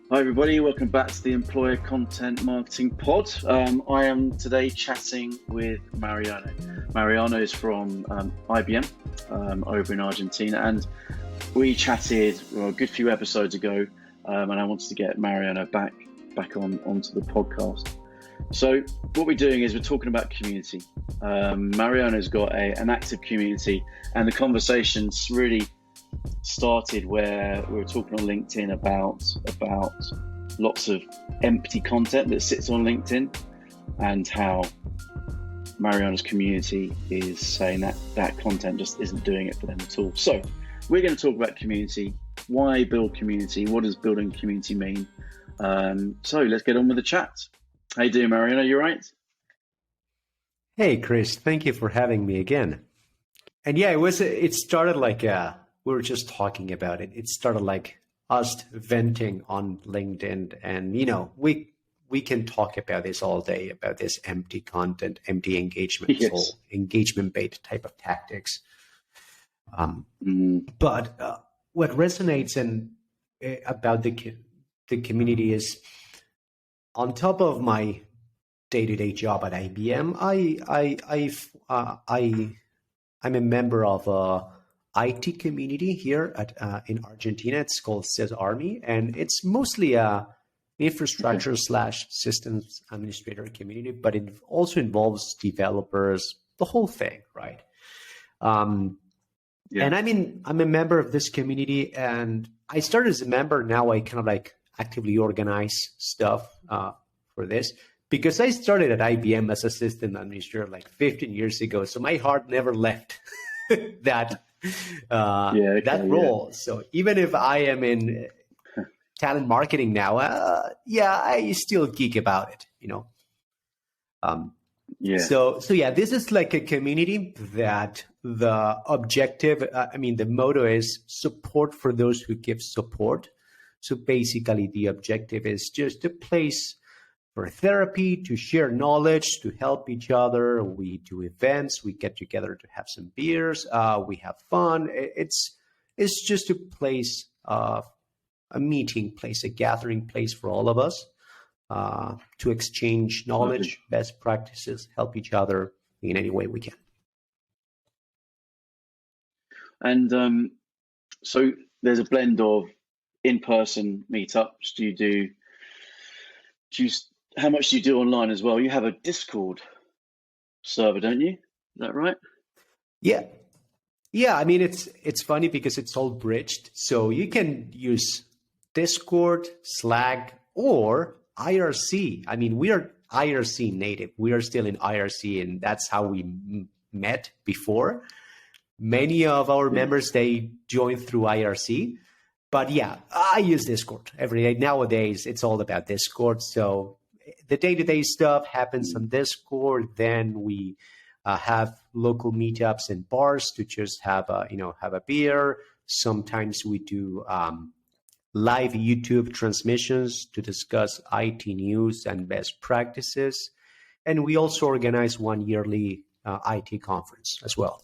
Hi everybody, welcome back to the Employer Content Marketing Pod. I am today chatting with Mariano. Mariano is from IBM over in Argentina, and we chatted a good few episodes ago, and I wanted to get Mariano back onto the podcast. So what we're doing is we're talking about community. Mariano's got an active community, and the conversation's really started where we were talking on LinkedIn about lots of empty content that sits on LinkedIn, and how Mariano's community is saying that content just isn't doing it for them at all. So we're going to talk about community, why build community, what does building community mean? So let's get on with the chat. How you doing, Mariano? You right? Hey, Chris, thank you for having me again. And yeah, it started like we were just talking about it. It started like us venting on LinkedIn, and we can talk about this all day, about this empty content, empty engagement, Yes. whole engagement-based type of tactics. But what resonates about the community is, on top of my day-to-day job at IBM, I'm a member of a IT community here in Argentina. It's called CES Army, and it's mostly a infrastructure / systems administrator community, but it also involves developers, the whole thing, right? Yeah. And I'm a member of this community, and I started as a member. Now I kind of like actively organize stuff for this, because I started at IBM as a system administrator like 15 years ago. So my heart never left that role. So even if I am in talent marketing now, I still geek about it, So yeah, this is like a community that the objective, the motto is support for those who give support. So basically the objective is just a place for therapy, to share knowledge, to help each other. We do events, we get together to have some beers, we have fun. It's just a place, a meeting place, a gathering place for all of us to exchange knowledge, best practices, help each other in any way we can. And so there's a blend of in-person meetups. How much do you do online as well? You have a Discord server, don't you? Is that right? Yeah. It's funny because it's all bridged. So you can use Discord, Slack, or IRC. We are IRC native. We are still in IRC, and that's how we met before. Many of our members, they joined through IRC. But yeah, I use Discord every day. Nowadays, it's all about Discord. So the day-to-day stuff happens on Discord. Then we have local meetups and bars to just have a beer. Sometimes we do live YouTube transmissions to discuss IT news and best practices. And we also organize one yearly IT conference as well.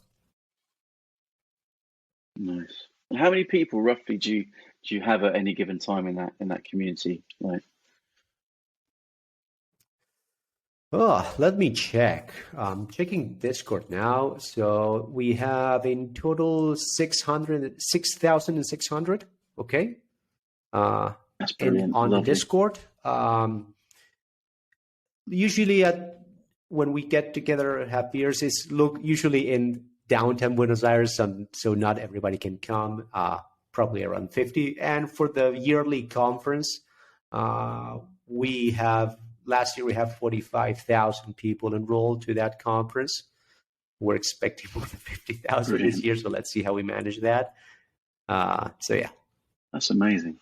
Nice. And how many people roughly do you have at any given time in that community? Like, let me check. I'm checking Discord now. So we have in total 6,600. Okay. that's brilliant. On the Discord. Usually when we get together, have beers, it's usually in downtown Buenos Aires, so not everybody can come, probably around 50. And for the yearly conference, last year we have 45,000 people enrolled to that conference. We're expecting more than 50,000 this year, so let's see how we manage that. So yeah. That's amazing.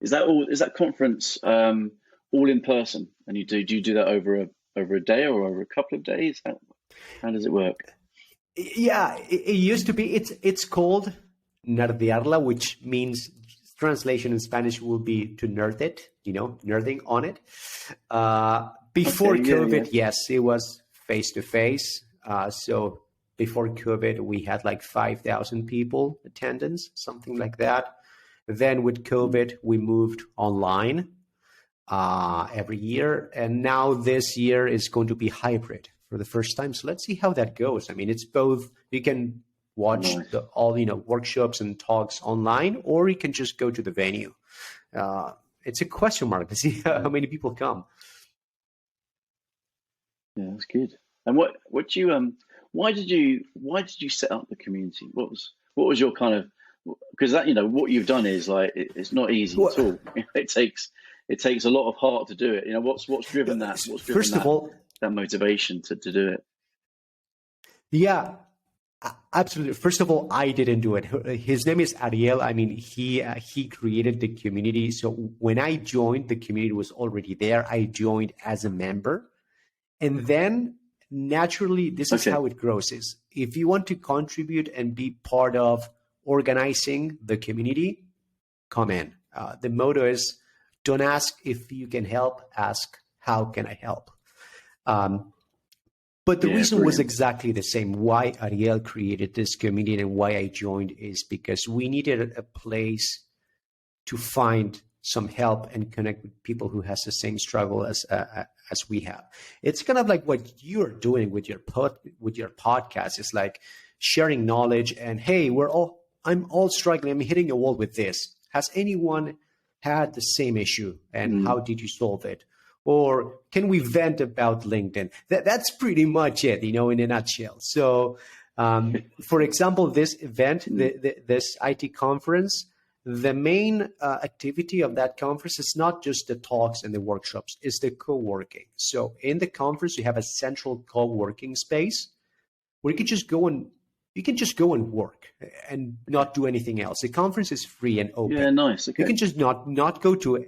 Is that conference all in person? And do you do that over a day or over a couple of days? How does it work? Yeah, it used to be. It's called Nerdearla, which means translation in Spanish will be to nerd it, nerding on it. Before COVID, yes, it was face to face. So before COVID, we had like 5,000 people attendance, something like that. Then with COVID, we moved online every year. And now this year is going to be hybrid for the first time. So let's see how that goes. I mean, it's both. You can watch Nice. all workshops and talks online, or you can just go to the venue. It's a question mark to see how many people come. Yeah, that's good. And what you why did you set up the community? What was your kind of, because that, what you've done is like it's not easy at all. It takes a lot of heart to do it. What's driven that? What's driven First of all, that motivation to do it? yeah, absolutely. First of all, I didn't do it. His name is Ariel. I mean, he created the community. So when I joined, the community was already there. I joined as a member. And then naturally, this is how it grows. Is if you want to contribute and be part of organizing the community, come in. The motto is, don't ask if you can help, ask how can I help. But the reason was exactly the same. Why Ariel created this community and why I joined is because we needed a place to find some help and connect with people who has the same struggle as we have. It's kind of like what you're doing with your podcast. It's like sharing knowledge and, hey, I'm all struggling. I'm hitting a wall with this. Has anyone had the same issue and how did you solve it? Or can we vent about LinkedIn? That's pretty much it, in a nutshell. So, for example, this event, this IT conference, the main activity of that conference is not just the talks and the workshops, it's the co-working. So in the conference, you have a central co-working space where you can just go and work and not do anything else. The conference is free and open. Yeah, nice. Okay. You can just not go to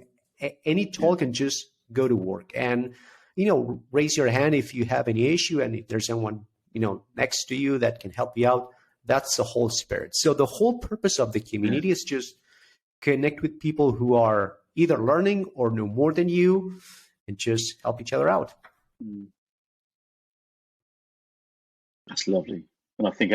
any talk and just go to work. And, raise your hand if you have any issue and if there's someone, next to you that can help you out. That's the whole spirit. So the whole purpose of the community is just connect with people who are either learning or know more than you and just help each other out. That's lovely. And I think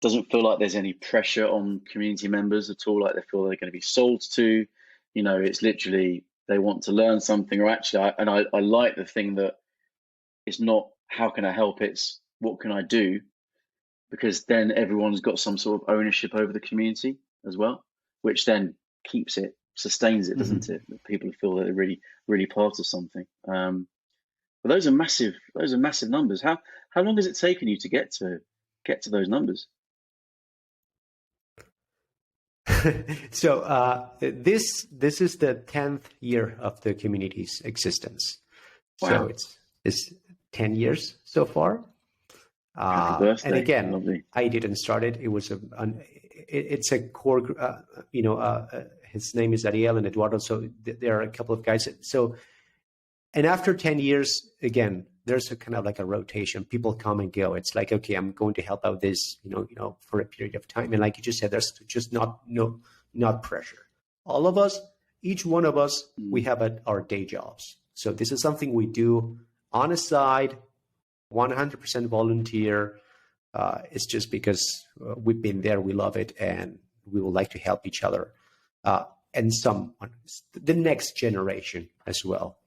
doesn't feel like there's any pressure on community members at all. Like they feel they're going to be sold to, it's literally, they want to learn something, or actually, I like the thing that it's not, how can I help? It's what can I do? Because then everyone's got some sort of ownership over the community as well, which then sustains it, doesn't it? That people feel that they're really, really part of something. But those are massive numbers. How long has it taken you to get to those numbers? So this is the 10th year of the community's existence. Wow. So it's 10 years so far. Happy birthday. And again, lovely. I didn't start it. It was it's a core. His name is Ariel and Eduardo. So there are a couple of guys. So, and after 10 years, again, there's a kind of like a rotation. People come and go. It's like, okay, I'm going to help out this, for a period of time. And like you just said, there's just not pressure. All of us, each one of us, we have our day jobs. So this is something we do on a side, 100% volunteer. It's just because we've been there, we love it, and we would like to help each other and the next generation as well.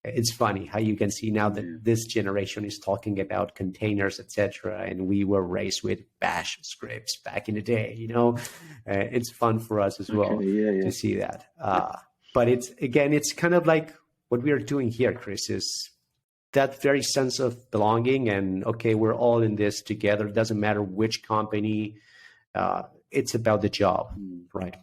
It's funny how you can see now that this generation is talking about containers, etc., and we were raised with Bash scripts back in the day. It's fun for us as well to see that. But it's kind of like what we are doing here, Chris, is that very sense of belonging and, okay, we're all in this together. It doesn't matter which company, it's about the job, right?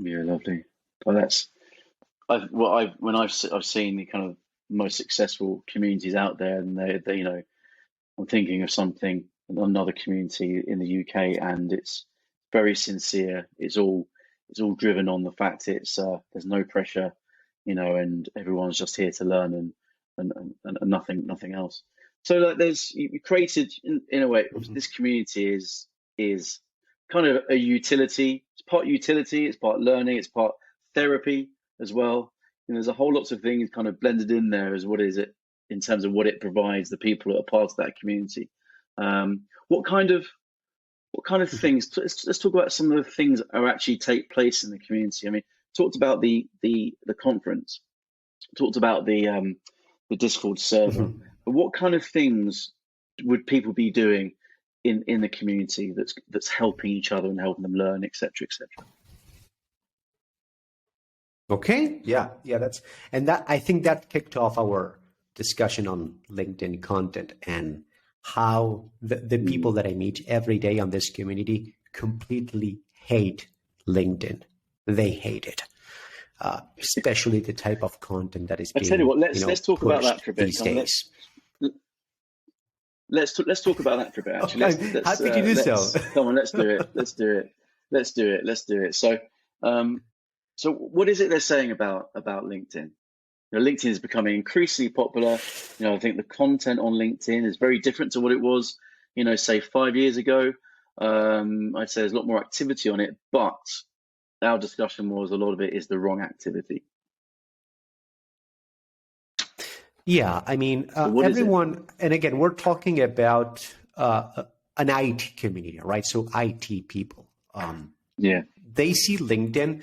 Yeah, lovely. Well, when I've seen the kind of most successful communities out there, and they I'm thinking of another community in the UK, and it's very sincere. It's all driven on the fact there's no pressure, and everyone's just here to learn and nothing else. So like you created in a way, this community is kind of a utility. It's part utility, it's part learning, it's part therapy as well. There's a whole lots of things kind of blended in there as what is it in terms of what it provides the people that are part of that community. What kind of things? Let's talk about some of the things that are actually take place in the community. I mean, talked about the conference, talked about the Discord server, but what kind of things would people be doing in the community that's helping each other and helping them learn, etc., etc.? Okay, yeah, that I think that kicked off our discussion on LinkedIn content and how the people that I meet every day on this community completely hate LinkedIn. They hate it, especially the type of content that is being. I tell you what, let's talk about that for a bit these days. Let's talk about that for a bit. Actually, I'm happy to do so. Come on, let's do it. So what is it they're saying about LinkedIn? LinkedIn is becoming increasingly popular. I think the content on LinkedIn is very different to what it was, say 5 years ago. I'd say there's a lot more activity on it, but our discussion was a lot of it is the wrong activity. Yeah, I mean, everyone, and again, we're talking about an IT community, right? So IT people. They see LinkedIn.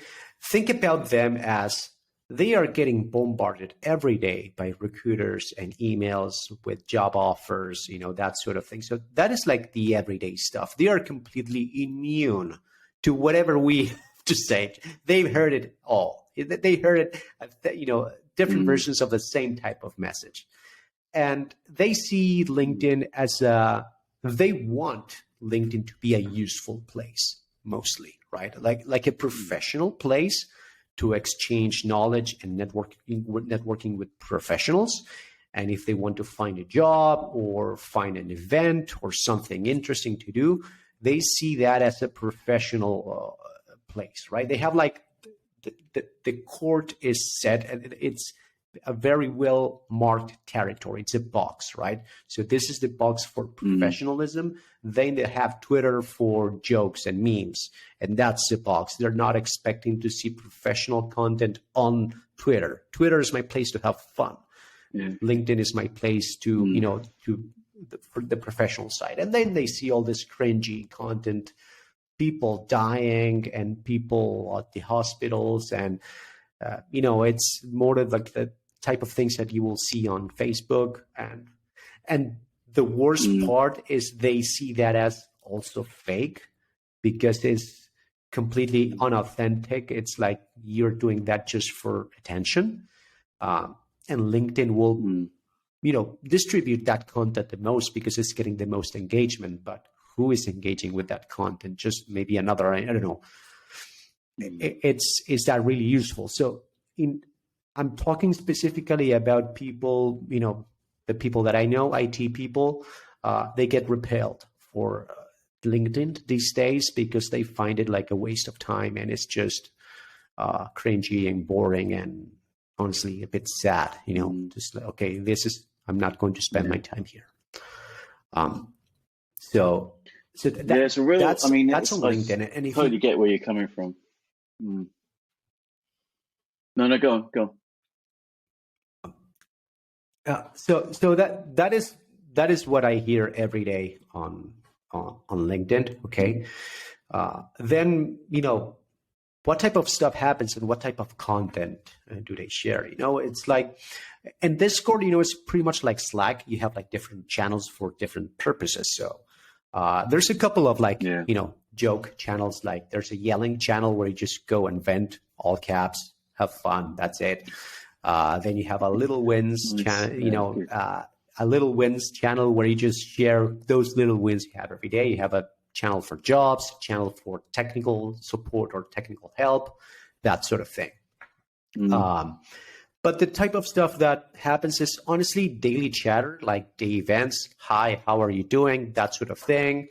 Think about them as they are getting bombarded every day by recruiters and emails with job offers, that sort of thing. So that is like the everyday stuff. They are completely immune to whatever we have to say. They've heard it all. They heard it, different versions of the same type of message. And they see LinkedIn as they want LinkedIn to be a useful place, mostly, right? Like a professional place to exchange knowledge and networking with professionals. And if they want to find a job or find an event or something interesting to do, they see that as a professional place, right? They have like the court is set, and it's a very well marked territory. It's a box, right? So this is the box for professionalism. Then they have Twitter for jokes and memes, and that's the box. They're not expecting to see professional content on Twitter. Twitter is my place to have fun. LinkedIn is my place to, for the professional side. And then they see all this cringy content, people dying and people at the hospitals, and it's more of like the type of things that you will see on Facebook, and the worst part is they see that as also fake because it's completely unauthentic. It's like you're doing that just for attention, and LinkedIn will distribute that content the most because it's getting the most engagement. But who is engaging with that content? Just maybe another, I don't know. Is that really useful? So I'm talking specifically about people, the people that I know, IT people, they get repelled for LinkedIn these days because they find it like a waste of time, and it's just cringy and boring and honestly a bit sad, just like, okay, I'm not going to spend my time here. So it's a real, that's on LinkedIn. And I totally get where you're coming from. No, go on. So that is what I hear every day on LinkedIn. Okay. Then, what type of stuff happens and what type of content do they share? It's like, and Discord, it's pretty much like Slack. You have like different channels for different purposes. So there's a couple of like, joke channels. Like there's a yelling channel where you just go and vent, all caps, have fun. That's it. Then you have a little wins channel, a little wins channel where you just share those little wins you have every day. You have a channel for jobs, channel for technical support or technical help, that sort of thing. But the type of stuff that happens is honestly daily chatter, like day events. Hi, how are you doing? That sort of thing.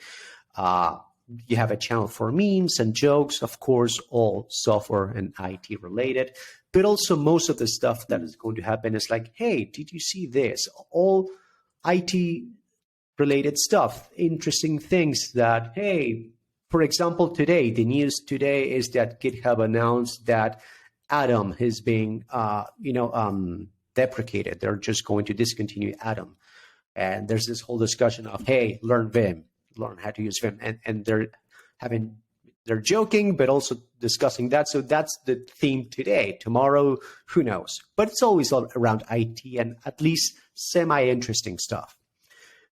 You have a channel for memes and jokes, of course, all software and IT related. But also most of the stuff that is going to happen is like, hey, did you see this? All IT related stuff, interesting things that, hey, for example, today, the news today is that GitHub announced that Atom is being, deprecated. They're just going to discontinue Atom. And there's this whole discussion of, hey, learn Vim, learn how to use Vim. And they're joking, but also discussing that. So that's the theme today. Tomorrow, who knows? But it's always all around IT and at least semi-interesting stuff.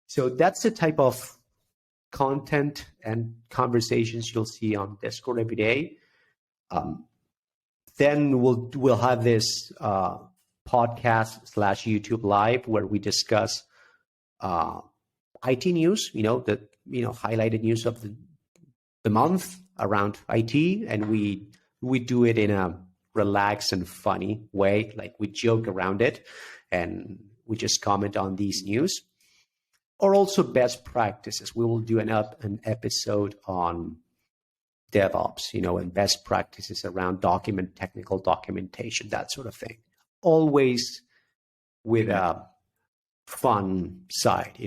So that's the type of content and conversations you'll see on Discord every day. Then we'll have this podcast / YouTube live where we discuss IT news, highlighted news of the month around IT, and we do it in a relaxed and funny way, like we joke around it and we just comment on these news. Or also best practices. We will do an episode on DevOps, and best practices around technical documentation, that sort of thing. Always with a fun side,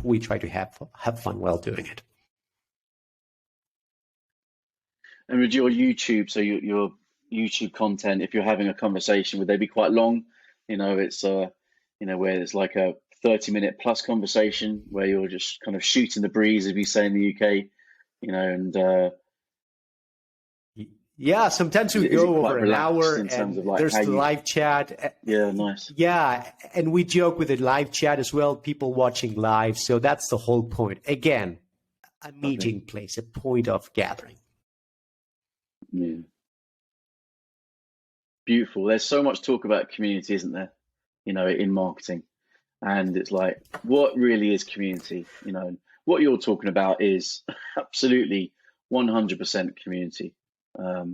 we try to have fun while doing it. And with your YouTube, so your YouTube content, if you're having a conversation, would they be quite long? It's where it's like a 30-minute plus conversation where you're just kind of shooting the breeze, as we say in the UK, and yeah, sometimes we go over an hour in terms of like there's the live chat. Yeah, nice. Yeah, and we joke with the live chat as well, people watching live. So that's the whole point. Again, a meeting place, a point of gathering. Yeah. Beautiful. There's so much talk about community, isn't there? In marketing. And it's like, what really is community? What you're talking about is absolutely 100% community. Now,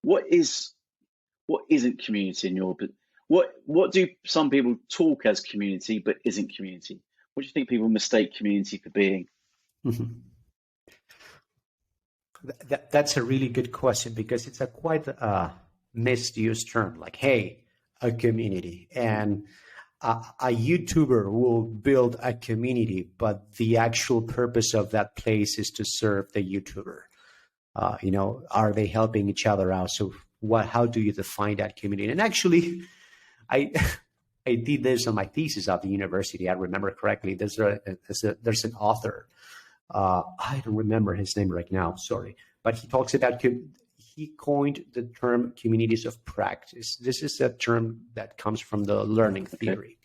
what isn't community in your? What do some people talk as community but isn't community? What do you think people mistake community for being? Mm-hmm. That's a really good question, because it's a quite misused term. Like, hey, a community, and a YouTuber will build a community, but the actual purpose of that place is to serve the YouTuber. Are they helping each other out? So how do you define that community? And actually, I did this on my thesis at the university. I remember correctly. There's an author. I don't remember his name right now. Sorry, but he talks about. He coined the term communities of practice. This is a term that comes from the learning theory.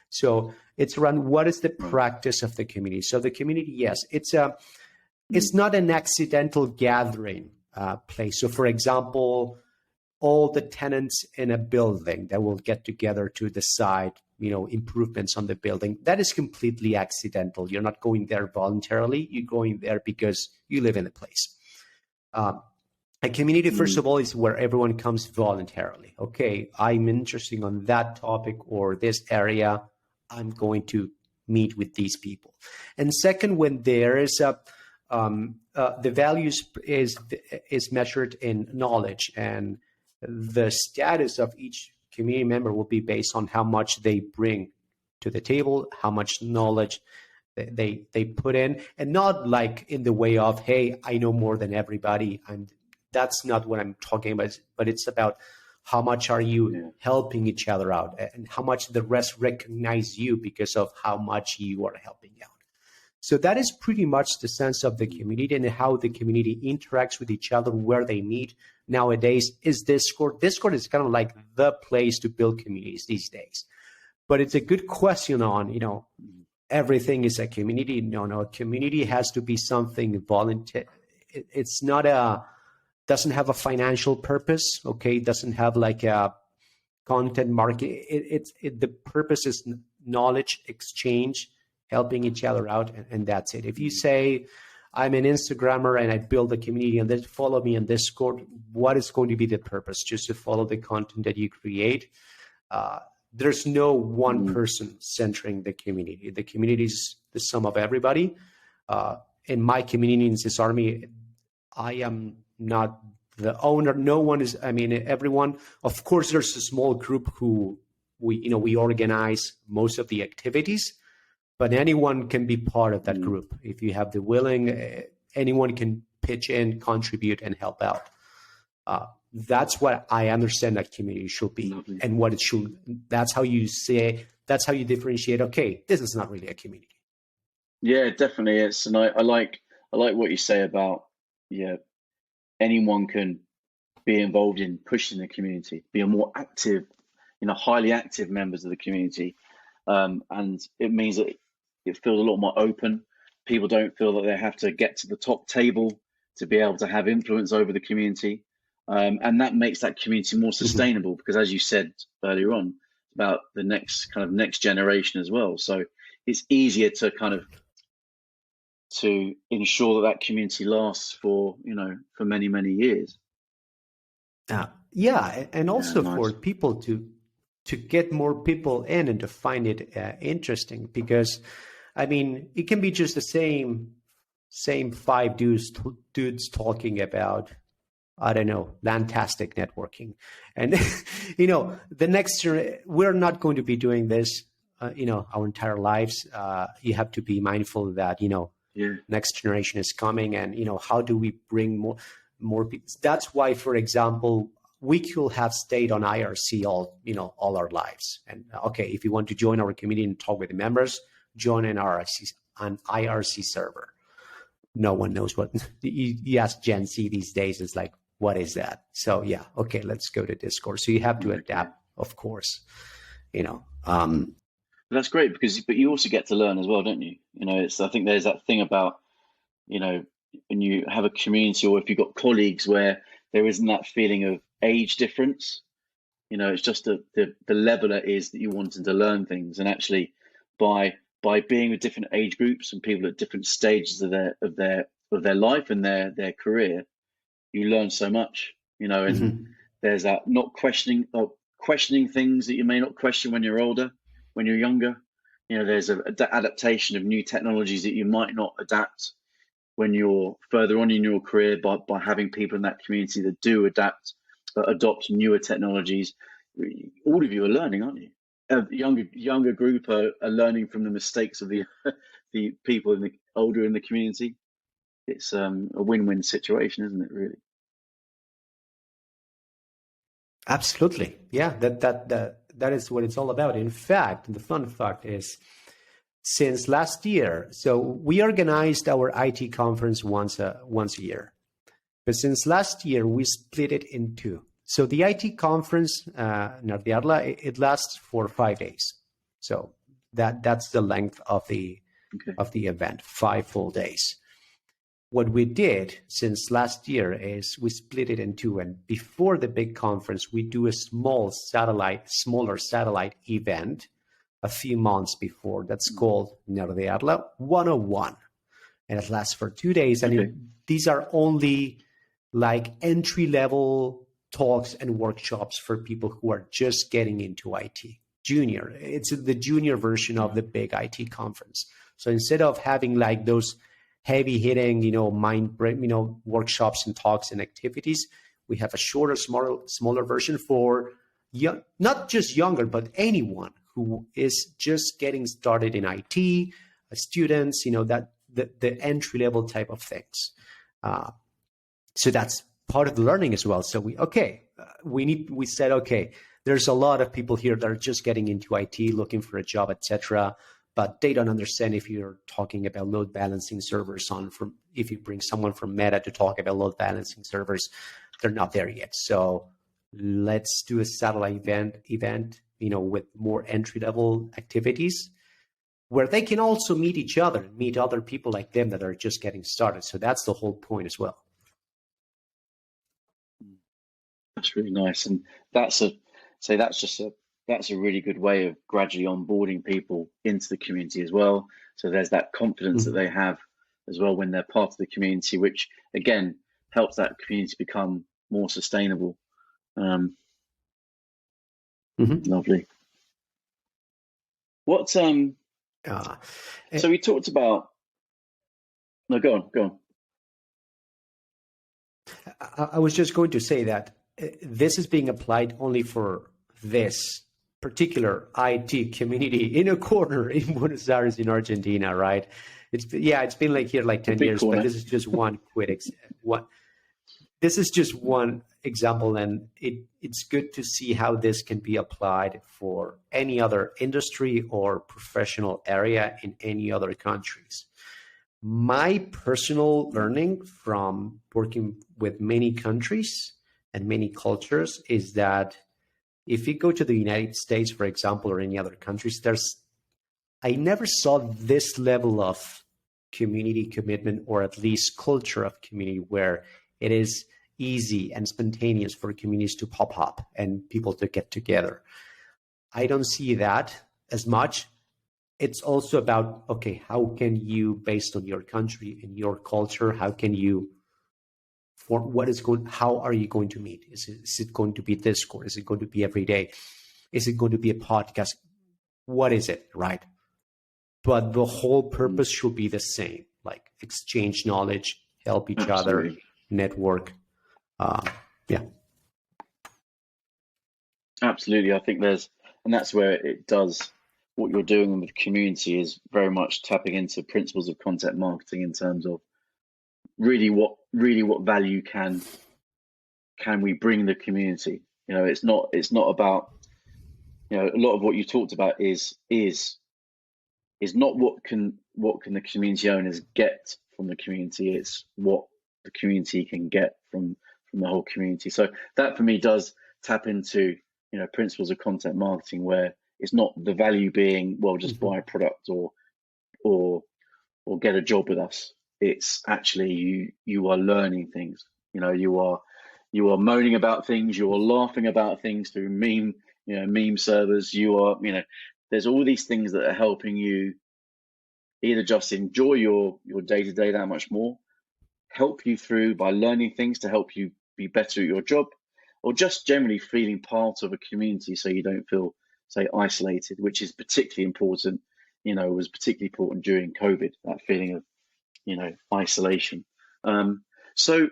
So it's around what is the practice of the community. So the community, yes, it's not an accidental gathering place. So for example, all the tenants in a building that will get together to decide, improvements on the building, that is completely accidental. You're not going there voluntarily. You're going there because you live in the place. A community, first of all, is where everyone comes voluntarily. Okay, I'm interested on that topic or this area. I'm going to meet with these people. And second, when there is the values is measured in knowledge, and the status of each community member will be based on how much they bring to the table, how much knowledge they put in, and not like in the way of, hey, I know more than everybody. That's not what I'm talking about, but it's about how much are you helping each other out, and how much the rest recognize you because of how much you are helping out. So that is pretty much the sense of the community and how the community interacts with each other, where they meet. Nowadays is Discord. Discord is kind of like the place to build communities these days. But it's a good question on, everything is a community. No, a community has to be something voluntary. It's not doesn't have a financial purpose, okay? It doesn't have like a content market. The purpose is knowledge exchange, helping each other out, and that's it. If you say, I'm an Instagrammer and I build a community and then follow me on Discord, what is going to be the purpose? Just to follow the content that you create? There's no one person centering the community. The community is the sum of everybody. In my community in Swiss Army, I am not the owner. No one is, everyone, of course, there's a small group who we organize most of the activities, but anyone can be part of that group. If you have the willing, anyone can pitch in, contribute, and help out. That's what I understand that community should be, and what it should. That's how you say that's how you differentiate. Okay, this is not really a community. Yeah, definitely. And I like what you say about, yeah, anyone can be involved in pushing the community, be a more active, highly active members of the community. And it means that it feels a lot more open. People don't feel that they have to get to the top table to be able to have influence over the community. And that makes that community more sustainable because, as you said earlier on, about the next generation as well. So it's easier to to ensure that community lasts for many, many years. Yeah, and also nice. for people to get more people in and to find it interesting, because I mean it can be just the same five dudes talking about, I don't know, fantastic networking, and the next year we're not going to be doing this our entire lives. You have to be mindful that next generation is coming, and how do we bring more people? That's why, for example, we could have stayed on IRC all our lives. And okay, if you want to join our community and talk with the members, join an IRC server. No one knows what you ask Gen Z these days. It's like, what is that? So yeah, okay, let's go to Discord. So you have to adapt, of course. That's great but you also get to learn as well, don't you? I think there's that thing about when you have a community, or if you've got colleagues where there isn't that feeling of age difference. It's just the level it is that you wanted to learn things, and actually by being with different age groups and people at different stages of their life and their career, you learn so much. And there's that not questioning things that you may not question when you're older, when you're younger. There's an adaptation of new technologies that you might not adapt when you're further on in your career, by having people in that community that do adopt newer technologies. All of you are learning, aren't you? A younger group are learning from the mistakes of the people older in the community. It's a win-win situation, isn't it? Really. Absolutely, yeah. That is what it's all about. In fact, the fun fact is, since last year, so we organized our IT conference once a year, but since last year we split it in two. So the IT conference, Nardiarla, it lasts for 5 days. So that's the length of the event, 5 full days. What we did since last year is we split it in two, and before the big conference, we do a smaller satellite event a few months before. That's called Nerdearla 101, and it lasts for 2 days. And these are only like entry-level talks and workshops for people who are just getting into IT. Junior. It's the junior version of the big IT conference. So instead of having like those heavy-hitting, workshops and talks and activities, we have a shorter, smaller version for not just younger, but anyone who is just getting started in IT, students, that the entry-level type of things. So that's part of the learning as well. So we said, okay, there's a lot of people here that are just getting into IT, looking for a job, etc. But they don't understand if you're talking about load balancing servers if you bring someone from Meta to talk about load balancing servers, they're not there yet. So let's do a satellite event, with more entry-level activities where they can also meet each other, meet other people like them that are just getting started. So that's the whole point as well. That's really nice. And that's a really good way of gradually onboarding people into the community as well. So there's that confidence that they have as well when they're part of the community, which again helps that community become more sustainable. Lovely. What so we talked about. No, go on. I was just going to say that this is being applied only for this particular IT community in a corner in Buenos Aires in Argentina, right? It's been like here like 10 years, but this is just one this is just one example, and it's good to see how this can be applied for any other industry or professional area in any other countries. My personal learning from working with many countries and many cultures is that if you go to the United States, for example, or any other countries, I never saw this level of community commitment, or at least culture of community, where it is easy and spontaneous for communities to pop up and people to get together. I don't see that as much. It's also about, okay, how can you, based on your country and your culture, how can you how are you going to meet? Is it going to be Discord? Is it going to be every day? Is it going to be a podcast? What is it, right? But the whole purpose should be the same, like exchange knowledge, help each other, network. Yeah. Absolutely. I think and that's where it does, what you're doing with community is very much tapping into principles of content marketing in terms of really what value can we bring the community. It's not about, a lot of what you talked about is not what can the community owners get from the community. It's what the community can get from the whole community. So that for me does tap into principles of content marketing, where it's not the value being, well, just buy a product or get a job with us. It's actually you are learning things. You are moaning about things. You are laughing about things through meme servers. There's all these things that are helping you either just enjoy your day-to-day that much more, help you through by learning things to help you be better at your job, or just generally feeling part of a community so you don't feel, say, isolated, which is particularly important. Was particularly important during COVID, that feeling of isolation. So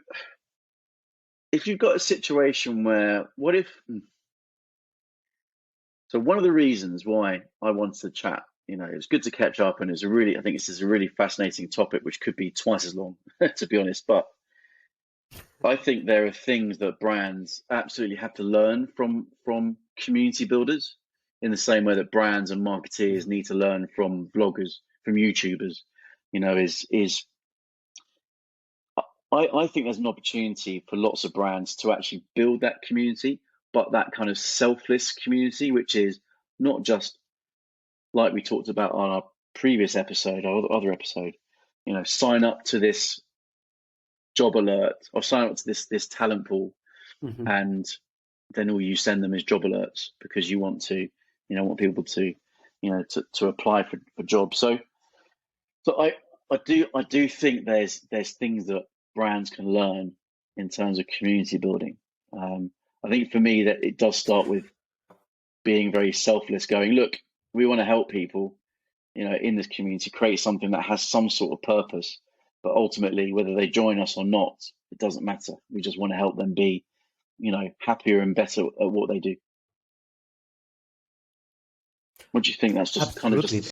if you've got a situation where, so one of the reasons why I wanted to chat, it's good to catch up, and I think this is a really fascinating topic, which could be twice as long, to be honest. But I think there are things that brands absolutely have to learn from community builders, in the same way that brands and marketeers need to learn from vloggers, from YouTubers. I think there's an opportunity for lots of brands to actually build that community, but that kind of selfless community, which is not just like we talked about on our previous episode or other episode, sign up to this job alert or sign up to this talent pool, and then all you send them is job alerts because you want people to apply for jobs. So I do think there's things that brands can learn in terms of community building. I think for me that it does start with being very selfless, going, look, we want to help people, in this community, create something that has some sort of purpose, but ultimately whether they join us or not, it doesn't matter. We just want to help them be, happier and better at what they do. What do you think? That's just Absolutely. kind of just